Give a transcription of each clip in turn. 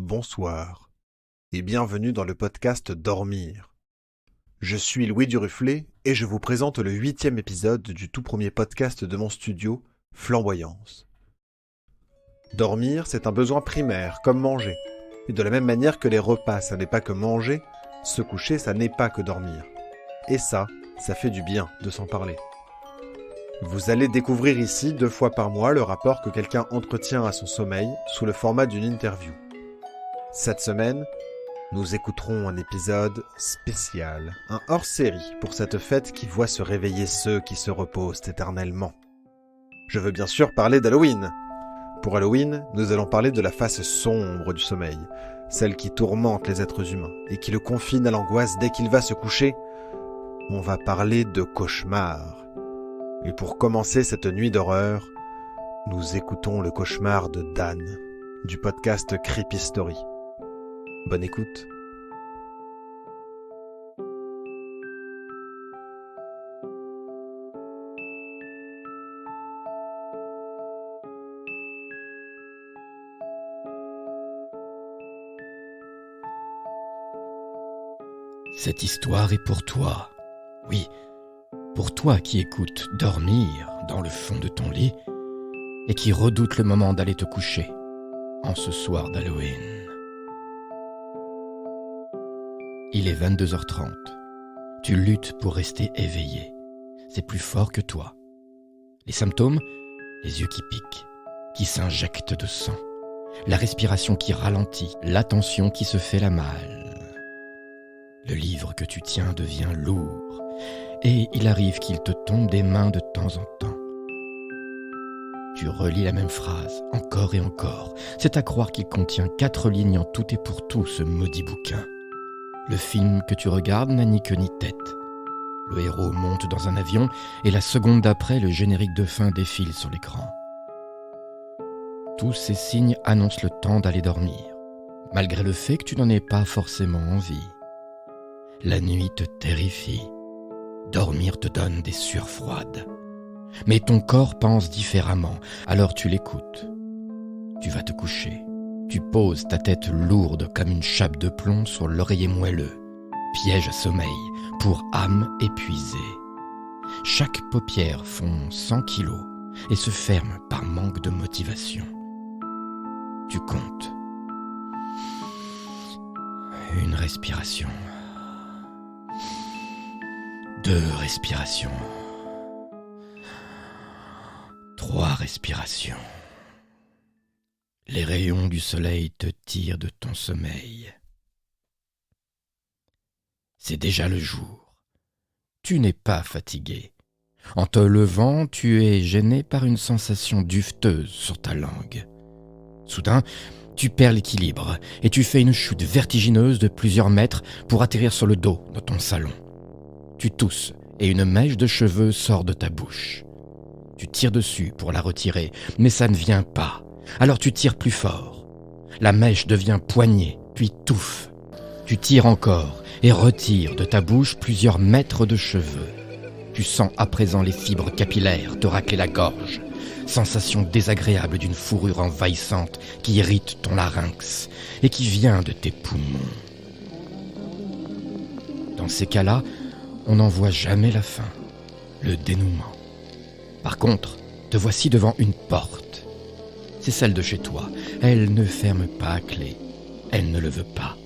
bonsoir et bienvenue dans le podcast Dormir. Je suis Louis Duruflé et je vous présente le 8e épisode du tout premier podcast de mon studio, Flamboyance. Dormir, c'est un besoin primaire, comme manger. Et de la même manière que les repas, ça n'est pas que manger, se coucher, ça n'est pas que dormir. Et ça fait du bien de s'en parler. Vous allez découvrir ici 2 fois par mois le rapport que quelqu'un entretient à son sommeil sous le format d'une interview. Cette semaine, nous écouterons un épisode spécial, un hors-série pour cette fête qui voit se réveiller ceux qui se reposent éternellement. Je veux bien sûr parler d'Halloween. Pour Halloween, nous allons parler de la face sombre du sommeil, celle qui tourmente les êtres humains et qui le confine à l'angoisse dès qu'il va se coucher. On va parler de cauchemar. Et pour commencer cette nuit d'horreur, nous écoutons le cauchemar de Dan, du podcast Creepy Story. Bonne écoute. Cette histoire est pour toi. Oui, pour toi qui écoutes dormir dans le fond de ton lit et qui redoute le moment d'aller te coucher en ce soir d'Halloween. Il est 22h30. Tu luttes pour rester éveillé. C'est plus fort que toi. Les symptômes ? Les yeux qui piquent, qui s'injectent de sang, la respiration qui ralentit, l'attention qui se fait la malle. Le livre que tu tiens devient lourd et il arrive qu'il te tombe des mains de temps en temps. Tu relis la même phrase encore et encore. C'est à croire qu'il contient 4 lignes en tout et pour tout, ce maudit bouquin. Le film que tu regardes n'a ni queue ni tête. Le héros monte dans un avion et la seconde d'après, le générique de fin défile sur l'écran. Tous ces signes annoncent le temps d'aller dormir, malgré le fait que tu n'en aies pas forcément envie. La nuit te terrifie. Dormir te donne des sueurs froides. Mais ton corps pense différemment, alors tu l'écoutes. Tu vas te coucher. Tu poses ta tête lourde comme une chape de plomb sur l'oreiller moelleux. Piège à sommeil pour âme épuisée. Chaque paupière fond 100 kilos et se ferme par manque de motivation. Tu comptes. Une respiration. 2 respirations. 3 respirations. Les rayons du soleil te tirent de ton sommeil. C'est déjà le jour. Tu n'es pas fatigué. En te levant, tu es gêné par une sensation duveteuse sur ta langue. Soudain, tu perds l'équilibre et tu fais une chute vertigineuse de plusieurs mètres pour atterrir sur le dos dans ton salon. Tu tousses et une mèche de cheveux sort de ta bouche. Tu tires dessus pour la retirer, mais ça ne vient pas. Alors tu tires plus fort. La mèche devient poignée, puis touffe. Tu tires encore et retires de ta bouche plusieurs mètres de cheveux. Tu sens à présent les fibres capillaires te racler la gorge. Sensation désagréable d'une fourrure envahissante qui irrite ton larynx et qui vient de tes poumons. Dans ces cas-là, on n'en voit jamais la fin, le dénouement. Par contre, te voici devant une porte. C'est celle de chez toi. Elle ne ferme pas à clé. Elle ne le veut pas.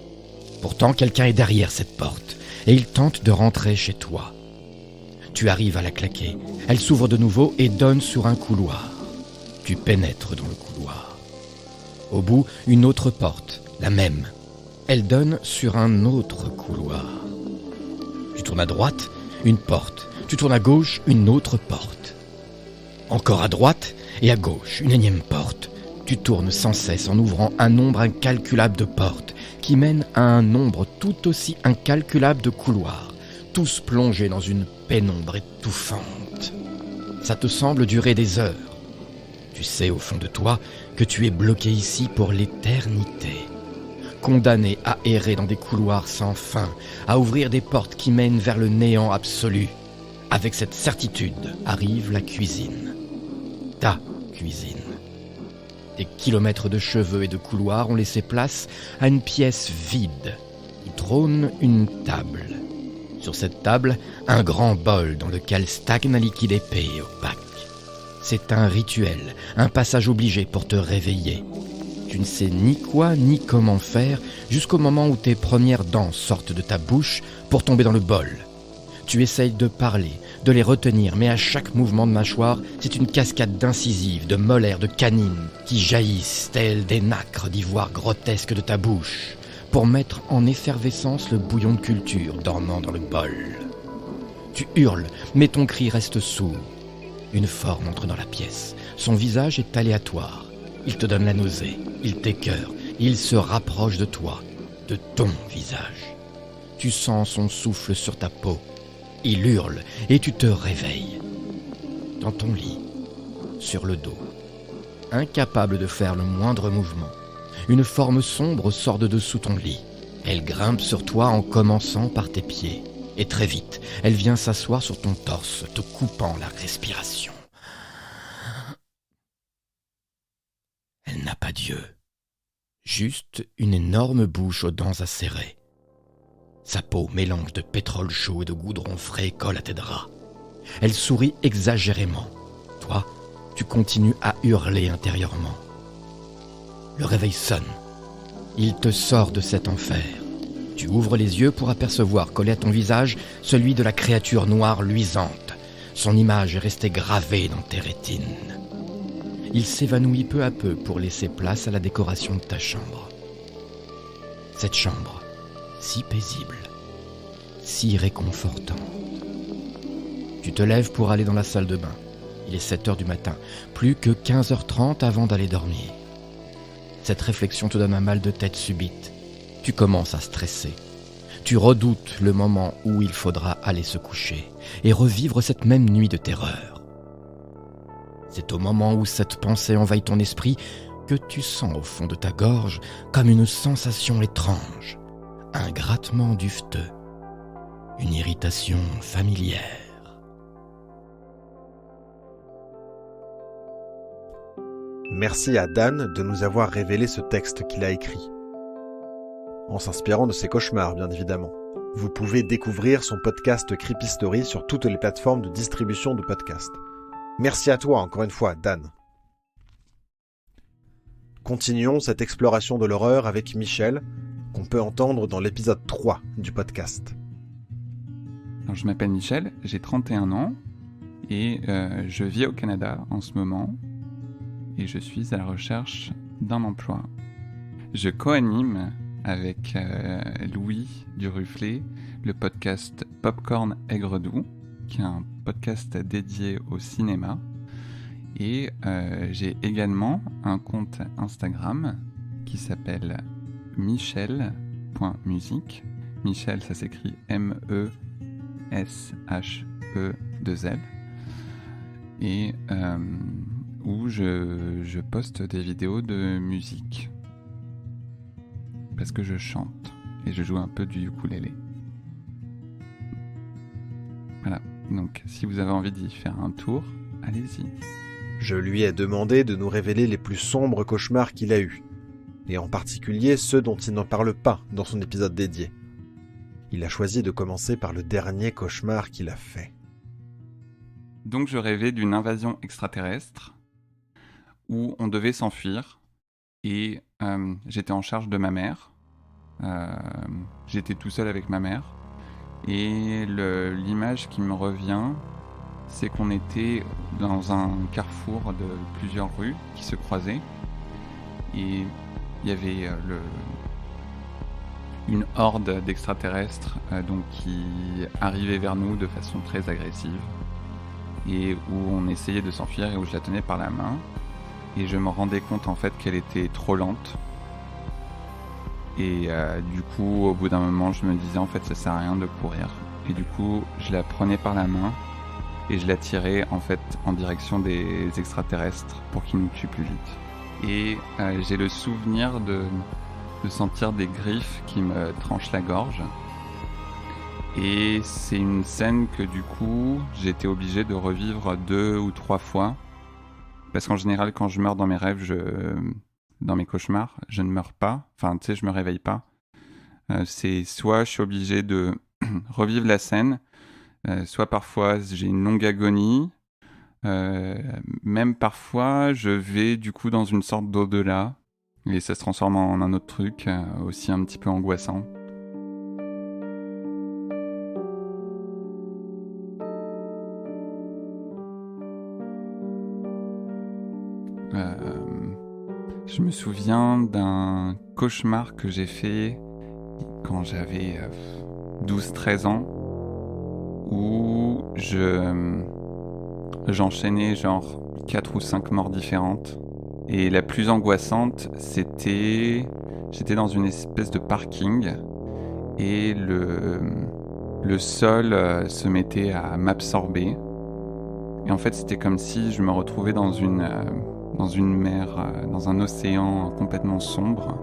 Pourtant, quelqu'un est derrière cette porte et il tente de rentrer chez toi. Tu arrives à la claquer. Elle s'ouvre de nouveau et donne sur un couloir. Tu pénètres dans le couloir. Au bout, une autre porte, la même. Elle donne sur un autre couloir. Tu tournes à droite, une porte. Tu tournes à gauche, une autre porte. Encore à droite et à gauche, une énième porte. Tu tournes sans cesse en ouvrant un nombre incalculable de portes qui mènent à un nombre tout aussi incalculable de couloirs, tous plongés dans une pénombre étouffante. Ça te semble durer des heures. Tu sais au fond de toi que tu es bloqué ici pour l'éternité, condamné à errer dans des couloirs sans fin, à ouvrir des portes qui mènent vers le néant absolu. Avec cette certitude arrive la cuisine. Ta cuisine. Des kilomètres de cheveux et de couloirs ont laissé place à une pièce vide où trône une table. Sur cette table, un grand bol dans lequel stagne un liquide épais et opaque. C'est un rituel, un passage obligé pour te réveiller. Tu ne sais ni quoi ni comment faire jusqu'au moment où tes premières dents sortent de ta bouche pour tomber dans le bol. Tu essayes de parler, de les retenir, mais à chaque mouvement de mâchoire, c'est une cascade d'incisives, de molaires, de canines qui jaillissent telles des nacres d'ivoire grotesques de ta bouche pour mettre en effervescence le bouillon de culture dormant dans le bol. Tu hurles, mais ton cri reste sourd. Une forme entre dans la pièce. Son visage est aléatoire. Il te donne la nausée, il t'écœure, il se rapproche de toi, de ton visage. Tu sens son souffle sur ta peau. Il hurle et tu te réveilles. Dans ton lit, sur le dos, incapable de faire le moindre mouvement, une forme sombre sort de dessous ton lit. Elle grimpe sur toi en commençant par tes pieds. Et très vite, elle vient s'asseoir sur ton torse, te coupant la respiration. Elle n'a pas d'yeux, juste une énorme bouche aux dents acérées. Sa peau, mélange de pétrole chaud et de goudron frais, colle à tes draps. Elle sourit exagérément. Toi, tu continues à hurler intérieurement. Le réveil sonne. Il te sort de cet enfer. Tu ouvres les yeux pour apercevoir collé à ton visage celui de la créature noire luisante. Son image est restée gravée dans tes rétines. Il s'évanouit peu à peu pour laisser place à la décoration de ta chambre. Cette chambre, si paisible, si réconfortante. Tu te lèves pour aller dans la salle de bain. Il est 7h du matin, plus que 15h30 avant d'aller dormir. Cette réflexion te donne un mal de tête subite. Tu commences à stresser. Tu redoutes le moment où il faudra aller se coucher et revivre cette même nuit de terreur. C'est au moment où cette pensée envahit ton esprit que tu sens au fond de ta gorge comme une sensation étrange, un grattement duveteux, une irritation familière. Merci à Dan de nous avoir révélé ce texte qu'il a écrit. En s'inspirant de ses cauchemars, bien évidemment. Vous pouvez découvrir son podcast Creepy Story sur toutes les plateformes de distribution de podcasts. Merci à toi, encore une fois, Dan. Continuons cette exploration de l'horreur avec Michel, qu'on peut entendre dans l'épisode 3 du podcast. Alors, je m'appelle Michel, j'ai 31 ans et je vis au Canada en ce moment et je suis à la recherche d'un emploi. Je co-anime avec Louis Duruflé le podcast Popcorn Aigre-Doux, qui est un podcast dédié au cinéma. Et j'ai également un compte Instagram qui s'appelle michel.musique. Michel, ça s'écrit M-E-S-H-E-2-L. Et où je poste des vidéos de musique. Parce que je chante et je joue un peu du ukulélé. Voilà, donc si vous avez envie d'y faire un tour, allez-y. Je lui ai demandé de nous révéler les plus sombres cauchemars qu'il a eus, et en particulier ceux dont il n'en parle pas dans son épisode dédié. Il a choisi de commencer par le dernier cauchemar qu'il a fait. Donc je rêvais d'une invasion extraterrestre où on devait s'enfuir et j'étais en charge de ma mère. J'étais tout seul avec ma mère et l'image qui me revient, c'est qu'on était dans un carrefour de plusieurs rues qui se croisaient et il y avait une horde d'extraterrestres donc qui arrivait vers nous de façon très agressive et où on essayait de s'enfuir et où je la tenais par la main et je me rendais compte en fait qu'elle était trop lente. Et du coup, au bout d'un moment, je me disais en fait ça sert à rien de courir. Et du coup, je la prenais par la main et je la tirais en fait en direction des extraterrestres pour qu'ils nous tuent plus vite. Et j'ai le souvenir de sentir des griffes qui me tranchent la gorge. Et c'est une scène que du coup, j'ai été obligé de revivre 2 ou 3 fois Parce qu'en général, quand je meurs dans mes rêves, dans mes cauchemars, je ne meurs pas. Enfin, tu sais, je me réveille pas. C'est soit je suis obligé de revivre la scène, soit parfois j'ai une longue agonie. Même parfois, je vais du coup dans une sorte d'au-delà. Et ça se transforme en un autre truc, aussi un petit peu angoissant. Je me souviens d'un cauchemar que j'ai fait quand j'avais 12-13 ans, où j'enchaînais genre 4 ou 5 morts différentes. Et la plus angoissante, j'étais dans une espèce de parking et le sol se mettait à m'absorber. Et en fait, c'était comme si je me retrouvais dans une mer, dans un océan complètement sombre,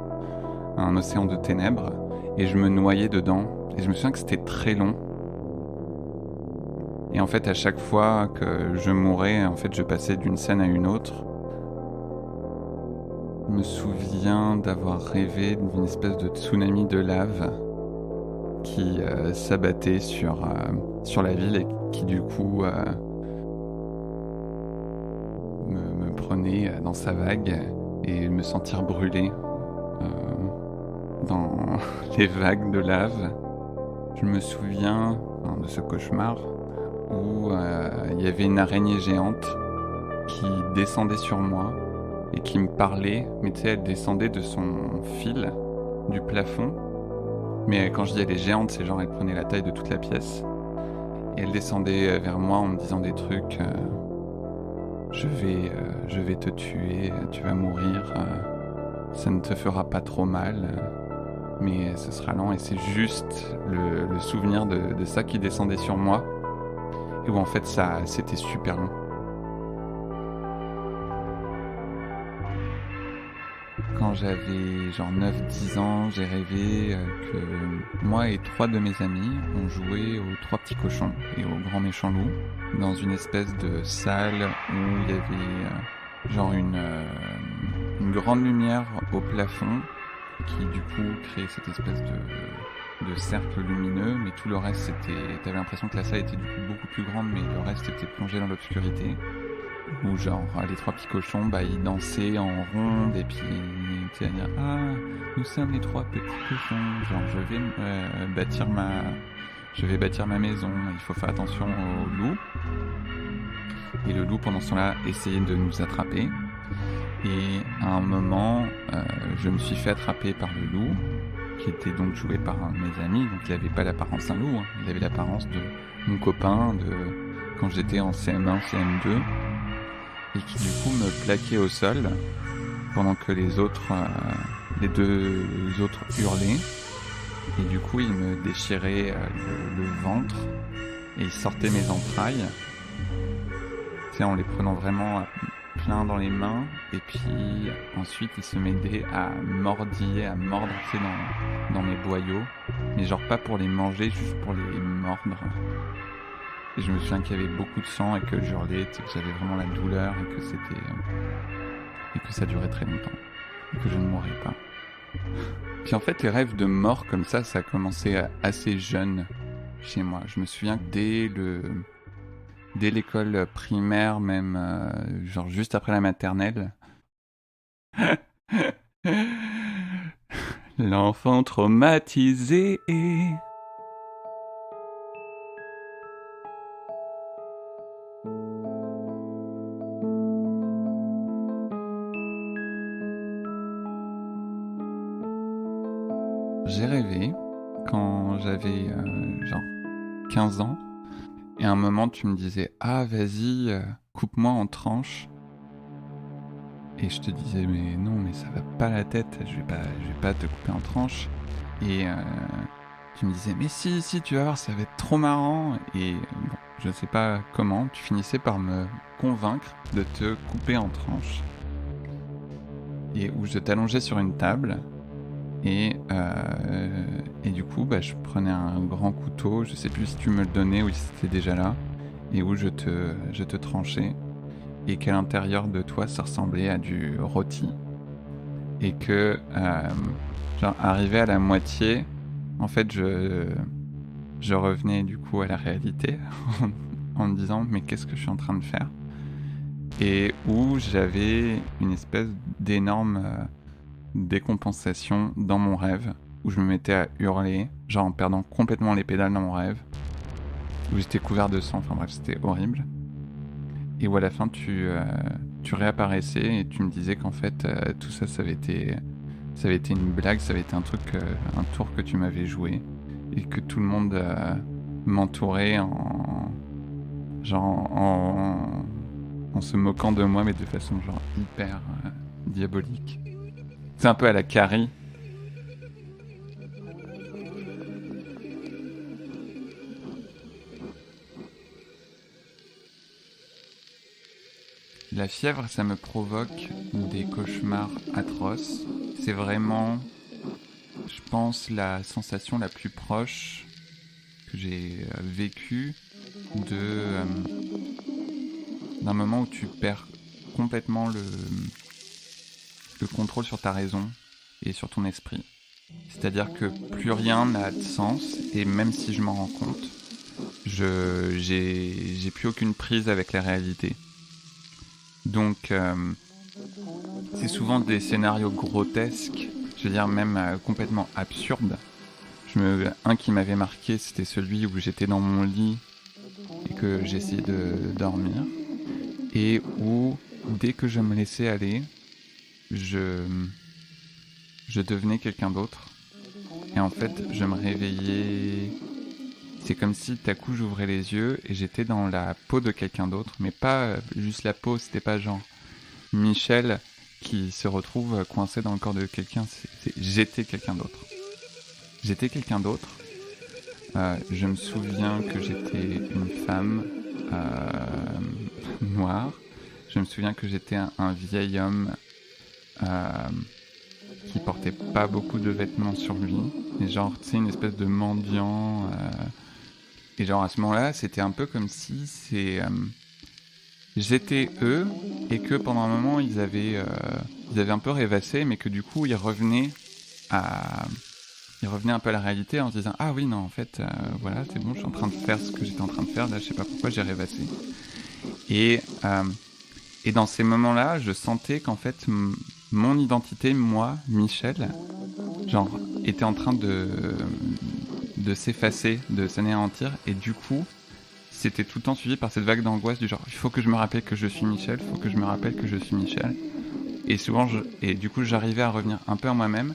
un océan de ténèbres, et je me noyais dedans. Et je me souviens que c'était très long. Et en fait, à chaque fois que je mourais, en fait, je passais d'une scène à une autre. Je me souviens d'avoir rêvé d'une espèce de tsunami de lave qui s'abattait sur la ville et qui du coup me prenait dans sa vague et me sentir brûler dans les vagues de lave. Je me souviens de ce cauchemar où il y avait une araignée géante qui descendait sur moi et qui me parlait, mais tu sais, elle descendait de son fil du plafond. Mais quand je dis elle est géante, c'est genre elle prenait la taille de toute la pièce. Et elle descendait vers moi en me disant des trucs je vais te tuer, tu vas mourir, ça ne te fera pas trop mal, mais ce sera lent. Et c'est juste le souvenir de ça qui descendait sur moi, et où en fait c'était super long. Quand j'avais genre 9-10 ans, j'ai rêvé que moi et 3 de mes amis, on jouait aux 3 petits cochons et au grand méchant loup dans une espèce de salle où il y avait genre une grande lumière au plafond qui du coup créait cette espèce de cercle lumineux, mais tout le reste t'avais l'impression que la salle était du coup beaucoup plus grande, mais le reste était plongé dans l'obscurité. Où genre les 3 petits cochons, ils dansaient en ronde et puis tu sais, dire ah nous sommes les 3 petits cochons, genre je vais bâtir ma maison, il faut faire attention au loup. Et le loup pendant ce temps-là essayait de nous attraper. Et à un moment, je me suis fait attraper par le loup, qui était donc joué par un de mes amis. Donc il n'avait pas l'apparence d'un loup, hein. Il avait l'apparence de mon copain de quand j'étais en CM1, CM2. Et qui du coup me plaquait au sol pendant que les 2 autres hurlaient. Et du coup il me déchirait le ventre et il sortait mes entrailles, tu sais, en les prenant vraiment plein dans les mains. Et puis ensuite il se mettait à mordiller, à mordre, tu sais, dans mes boyaux, mais genre pas pour les manger, juste pour les mordre. Et je me souviens qu'il y avait beaucoup de sang et que j'hurlais, que j'avais vraiment la douleur et que ça durait très longtemps et que je ne mourrais pas. Puis en fait, les rêves de mort comme ça a commencé assez jeune chez moi. Je me souviens que dès l'école primaire, même genre juste après la maternelle, l'enfant traumatisé est... J'ai rêvé quand j'avais genre 15 ans, et à un moment tu me disais « Ah vas-y, coupe-moi en tranches ». Et je te disais « Mais non, mais ça va pas la tête, je vais pas te couper en tranches ». Et tu me disais « Mais si, tu vas voir, ça va être trop marrant ». Et bon, je sais pas comment, tu finissais par me convaincre de te couper en tranches. Et où je t'allongeais sur une table. Et du coup, je prenais un grand couteau, je sais plus si tu me le donnais ou si c'était déjà là, et où je te tranchais. et qu'à l'intérieur de toi, ça ressemblait à du rôti. Et que, arrivé à la moitié, en fait, je revenais du coup à la réalité en me disant mais qu'est-ce que je suis en train de faire ? Et où j'avais une espèce d'énorme décompensation dans mon rêve, où je me mettais à hurler, genre en perdant complètement les pédales dans mon rêve, où j'étais couvert de sang, enfin bref, c'était horrible. Et où à la fin tu réapparaissais et tu me disais qu'en fait tout ça, ça avait été une blague, ça avait été un tour que tu m'avais joué, et que tout le monde m'entourait en se moquant de moi, mais de façon genre hyper diabolique. C'est un peu à la Carrie. La fièvre, ça me provoque des cauchemars atroces. C'est vraiment, je pense, la sensation la plus proche que j'ai vécue d'un moment où tu perds complètement le contrôle sur ta raison et sur ton esprit. C'est-à-dire que plus rien n'a de sens, et même si je m'en rends compte, j'ai plus aucune prise avec la réalité. Donc, c'est souvent des scénarios grotesques, je veux dire même complètement absurdes. Un qui m'avait marqué, c'était celui où j'étais dans mon lit et que j'essayais de dormir, et où, dès que je me laissais aller, je devenais quelqu'un d'autre. Et en fait, je me réveillais. C'est comme si tout à coup j'ouvrais les yeux et j'étais dans la peau de quelqu'un d'autre, mais pas juste la peau, c'était pas genre Michel qui se retrouve coincé dans le corps de quelqu'un, j'étais quelqu'un d'autre. J'étais quelqu'un d'autre. Je me souviens que j'étais une femme noire. Je me souviens que j'étais un vieil homme qui portait pas beaucoup de vêtements sur lui. Et genre, tu sais, une espèce de mendiant. Et genre, à ce moment-là, c'était un peu comme si j'étais eux, et que pendant un moment, ils avaient un peu rêvassé, mais que du coup, ils revenaient un peu à la réalité en se disant « Ah oui, non, en fait, voilà, c'est bon, je suis en train de faire ce que j'étais en train de faire, là, je sais pas pourquoi j'ai rêvassé. » Et dans ces moments-là, je sentais qu'en fait, mon identité, moi, Michel, genre, était en train de s'effacer, de s'anéantir, et du coup, c'était tout le temps suivi par cette vague d'angoisse du genre « Il faut que je me rappelle que je suis Michel, il faut que je me rappelle que je suis Michel. » Et souvent, du coup, j'arrivais à revenir un peu à moi-même,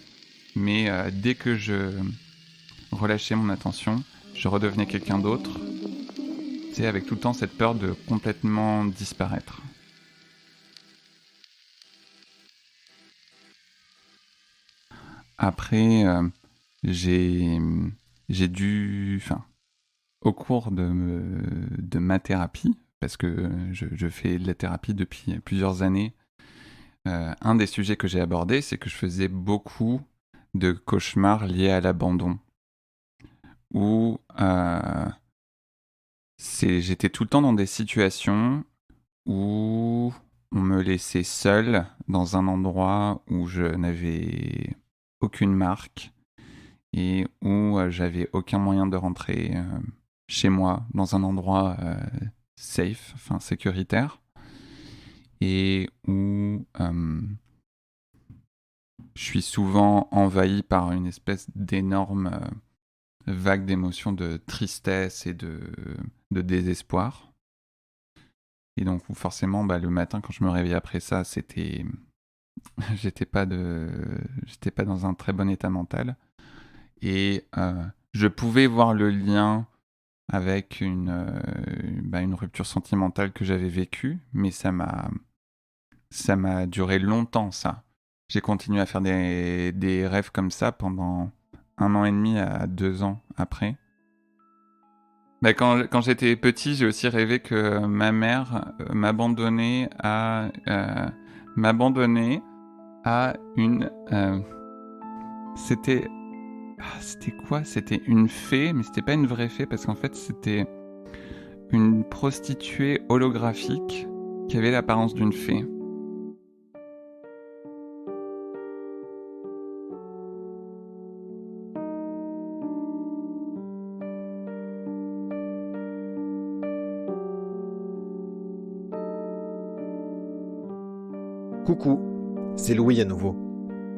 mais dès que je relâchais mon attention, je redevenais quelqu'un d'autre, tu sais, avec tout le temps cette peur de complètement disparaître. Après, au cours de ma thérapie, parce que je fais de la thérapie depuis plusieurs années, un des sujets que j'ai abordé, c'est que je faisais beaucoup de cauchemars liés à l'abandon, où j'étais tout le temps dans des situations où on me laissait seul dans un endroit où je n'avais aucune marque et où j'avais aucun moyen de rentrer chez moi dans un endroit safe, enfin sécuritaire, et où je suis souvent envahi par une espèce d'énorme vague d'émotions de tristesse et de désespoir. Et donc forcément, le matin quand je me réveillais après ça, j'étais pas dans un très bon état mental. Et je pouvais voir le lien avec une rupture sentimentale que j'avais vécue, mais ça m'a duré longtemps, ça. J'ai continué à faire des rêves comme ça pendant 1 an et demi à 2 ans après. Quand j'étais petit, j'ai aussi rêvé que ma mère m'abandonnait à une... C'était quoi ? C'était une fée, mais c'était pas une vraie fée, parce qu'en fait, c'était une prostituée holographique qui avait l'apparence d'une fée. Coucou, c'est Louis à nouveau.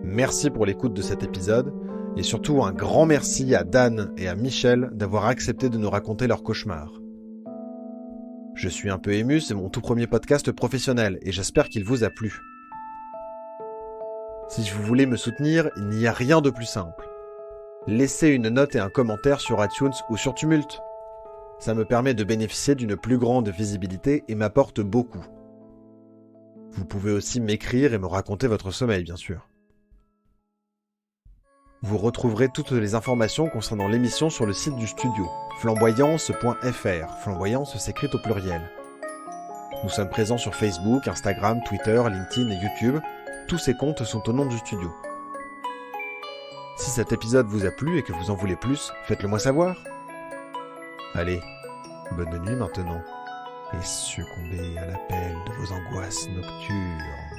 Merci pour l'écoute de cet épisode et surtout un grand merci à Dan et à Michel d'avoir accepté de nous raconter leur cauchemar. Je suis un peu ému, c'est mon tout premier podcast professionnel et j'espère qu'il vous a plu. Si vous voulez me soutenir, il n'y a rien de plus simple. Laissez une note et un commentaire sur iTunes ou sur Tumult. Ça me permet de bénéficier d'une plus grande visibilité et m'apporte beaucoup. Vous pouvez aussi m'écrire et me raconter votre sommeil, bien sûr. Vous retrouverez toutes les informations concernant l'émission sur le site du studio, flamboyance.fr. Flamboyance s'écrit au pluriel. Nous sommes présents sur Facebook, Instagram, Twitter, LinkedIn et YouTube. Tous ces comptes sont au nom du studio. Si cet épisode vous a plu et que vous en voulez plus, faites-le moi savoir. Allez, bonne nuit maintenant. Et succombez à l'appel de vos angoisses nocturnes.